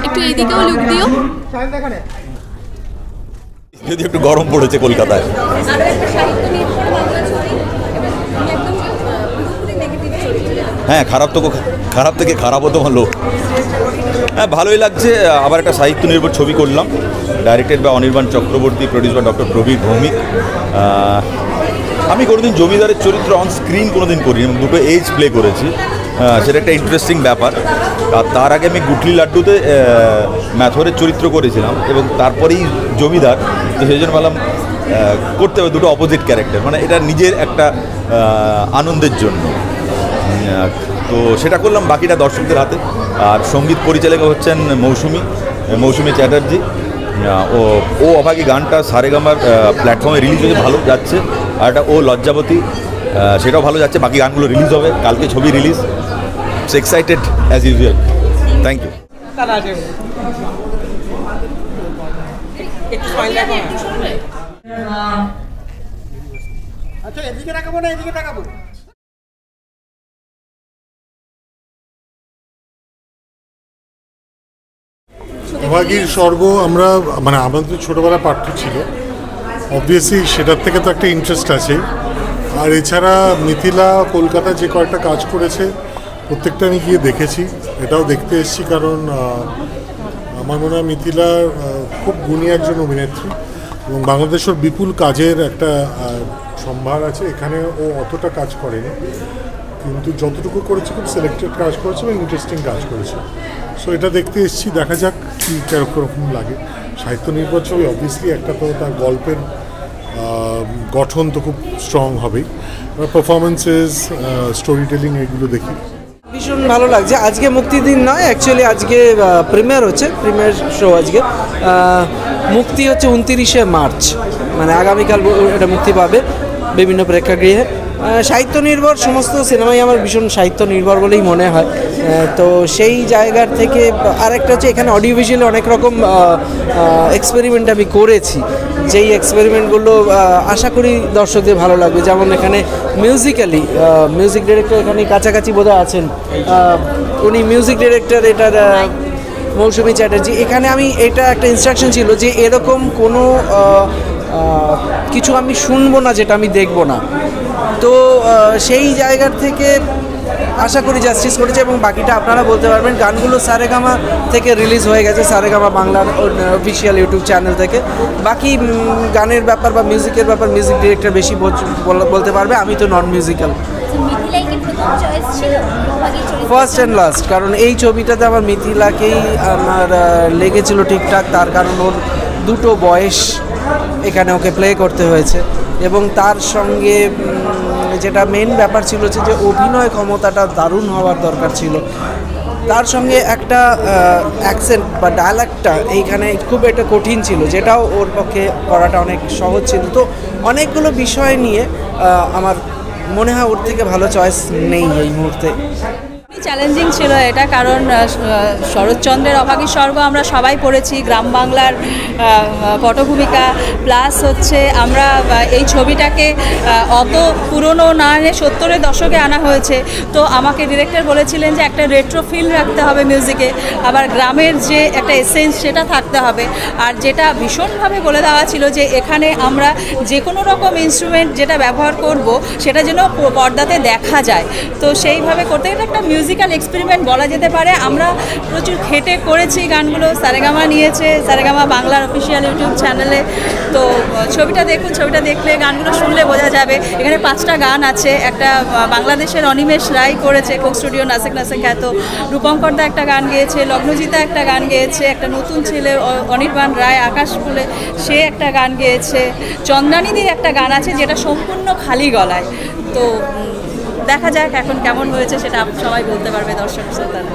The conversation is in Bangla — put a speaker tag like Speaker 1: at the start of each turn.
Speaker 1: একটু এইদিকেও লুক দিও।
Speaker 2: যদি একটু গরম পড়েছে কলকাতায়। হ্যাঁ, খারাপ থেকে খারাপ হতো ভালো। হ্যাঁ, ভালোই লাগছে। আবার একটা সাহিত্য নির্ভর ছবি করলাম, ডাইরেক্টেড বা অনির্বাণ চক্রবর্তী, প্রডিউস বা ডক্টর প্রবীর ভৌমিক। আমি কোনোদিন জমিদারের চরিত্র অন স্ক্রিন কোনোদিন করিনি, এবং দুটো এজ প্লে করেছি, সেটা একটা ইন্টারেস্টিং ব্যাপার। আর তার আগে আমি গুটলি লাড্ডুতে ম্যাথরের চরিত্র করেছিলাম, এবং তারপরেই জমিদার। তো সেই জন্য বললাম করতে হবে দুটো অপোজিট ক্যারেক্টার, মানে এটা নিজের একটা আনন্দের জন্য। তো সেটা করলাম, বাকিটা দর্শকদের হাতে। আর সঙ্গীত পরিচালিকা হচ্ছেন মৌসুমী চ্যাটার্জি। ও অভাগী গানটা সারেগামার প্ল্যাটফর্মে রিলিজ হয়ে ভালো যাচ্ছে। আর একটা ও লজ্জাবতী, সেটাও ভালো যাচ্ছে। বাকি গানগুলো রিলিজ হবে, কালকে ছবি release. Excited as usual. Thank you.
Speaker 3: আচ্ছা, এদিকে রাখাবো না এদিকে রাখাবো?
Speaker 4: অভাগীর স্বর্গ আমরা মানে আমাদের ছোটোবেলা পাঠ্য ছিল, অবভিয়াসলি সেটার থেকে তো একটা ইন্টারেস্ট আছে। আর এছাড়া মিথিলা কলকাতা যে কয়েকটা কাজ করেছে প্রত্যেকটা আমি গিয়ে দেখেছি, এটাও দেখতে এসেছি, কারণ আমার মনে হয় মিথিলা খুব গুণী একজন অভিনেত্রী, এবং বাংলাদেশের বিপুল কাজের একটা সম্ভার আছে। এখানে ও অতটা কাজ করেনি, কিন্তু যতটুকু করেছে খুব সিলেক্টেড কাজ করেছে এবং ইন্টারেস্টিং কাজ করেছে। সো এটা দেখতে এসেছি, দেখা যাক কী কীরকম লাগে। সাহিত্য নির্ভর ছবি অবভিয়াসলি একটা, তো তার গল্পের গঠন তো খুব স্ট্রং হবেই, পারফরমেন্সেস, স্টোরি টেলিং এগুলো দেখি।
Speaker 3: ভীষণ ভালো লাগছে। আজকে মুক্তির দিন নয়, অ্যাকচুয়ালি আজকে প্রিমিয়ার হচ্ছে, প্রিমিয়ার শো আজকে। মুক্তি হচ্ছে 29শে মার্চ, মানে আগামীকাল এটা মুক্তি পাবে বিভিন্ন প্রেক্ষাগৃহে। সাহিত্য নির্ভর সমস্ত সিনেমাই আমার ভীষণ সাহিত্য নির্ভর বলেই মনে হয়। তো সেই জায়গার থেকে আরেকটা হচ্ছে, এখানে অডিও ভিজুয়ালি অনেক রকম এক্সপেরিমেন্ট আমি করেছি, যেই এক্সপেরিমেন্টগুলো আশা করি দর্শকদের ভালো লাগবে। যেমন এখানে মিউজিক্যালি মিউজিক ডিরেক্টর এখানে কাছাকাছি বোধহয় আছেন, উনি মিউজিক ডিরেক্টর এটার, মৌসুমী চ্যাটার্জি। এখানে আমি এটা একটা ইনস্ট্রাকশন ছিল যে এরকম কোনো কিছু আমি শুনবো না যেটা আমি দেখবো না। তো সেই জায়গার থেকে আশা করি জাস্টিস করেছে, এবং বাকিটা আপনারা বলতে পারবেন। গানগুলো সারেগামা থেকে রিলিজ হয়ে গেছে, সারেগামা বাংলার অফিসিয়াল ইউটিউব চ্যানেল থেকে। বাকি গানের ব্যাপার বা মিউজিকের ব্যাপার মিউজিক ডিরেক্টর বেশি বলতে পারবে, আমি তো নন মিউজিক্যাল। ফার্স্ট অ্যান্ড লাস্ট, কারণ এই ছবিটাতে আমার মিথিলাকেই আমার লেগেছিল ঠিকঠাক, তার কারণ ওর দুটো বয়স এখানে ওকে প্লে করতে হয়েছে, এবং তার সঙ্গে যেটা মেন ব্যাপার ছিল যে অভিনয় ক্ষমতাটা দারুণ হওয়ার দরকার ছিল। তার সঙ্গে একটা অ্যাকসেন্ট বা ডায়ালগটা এইখানে খুব একটা কঠিন ছিল, যেটাও ওর পক্ষে করাটা অনেক সহজ ছিল। তো অনেকগুলো বিষয় নিয়ে আমার মনে হয় ওর থেকে ভালো চয়েস নেই এই মুহূর্তে।
Speaker 1: চ্যালেঞ্জিং ছিল এটা, কারণ শরৎচন্দ্রের অভাগীর স্বর্গ আমরা সবাই পড়েছি, গ্রাম বাংলার পটভূমিকা, প্লাস হচ্ছে আমরা এই ছবিটাকে অত পুরনো না এনে 70-এর দশকে আনা হয়েছে। তো আমাকে ডিরেক্টর বলেছিলেন যে একটা রেট্রো ফিল রাখতে হবে মিউজিকে, আবার গ্রামের যে একটা এসেন্স সেটা থাকতে হবে। আর যেটা ভীষণভাবে বলে দেওয়া ছিল যে এখানে আমরা যে কোনো রকম ইনস্ট্রুমেন্ট যেটা ব্যবহার করব সেটা যেন পর্দাতে দেখা যায়। তো সেইভাবে করতে গেলে একটা মিউজিক্যাল এক্সপেরিমেন্ট বলা যেতে পারে। আমরা প্রচুর খেটে করেছি গানগুলো, সারেগামা নিয়েছে, সারেগামা বাংলার অফিসিয়াল ইউটিউব চ্যানেলে। তো ছবিটা দেখুন, ছবিটা দেখলে গানগুলো শুনলে বোঝা যাবে। এখানে 5টা গান আছে, একটা বাংলাদেশের অনিমেষ রায় করেছে, কোক স্টুডিও নাসেক খ্যাত, রূপঙ্করদা একটা গান গেয়েছে, লগ্নজিতা একটা গান গেয়েছে, একটা নতুন ছেলে অনির্বাণ রায় আকাশ ফুলে সে একটা গান গেয়েছে, চন্দ্রানীদির একটা গান আছে যেটা সম্পূর্ণ খালি গলায়। তো দেখা যাক এখন কেমন হয়েছে, সেটা সবাই বলতে পারবে, দর্শক শ্রোতারা।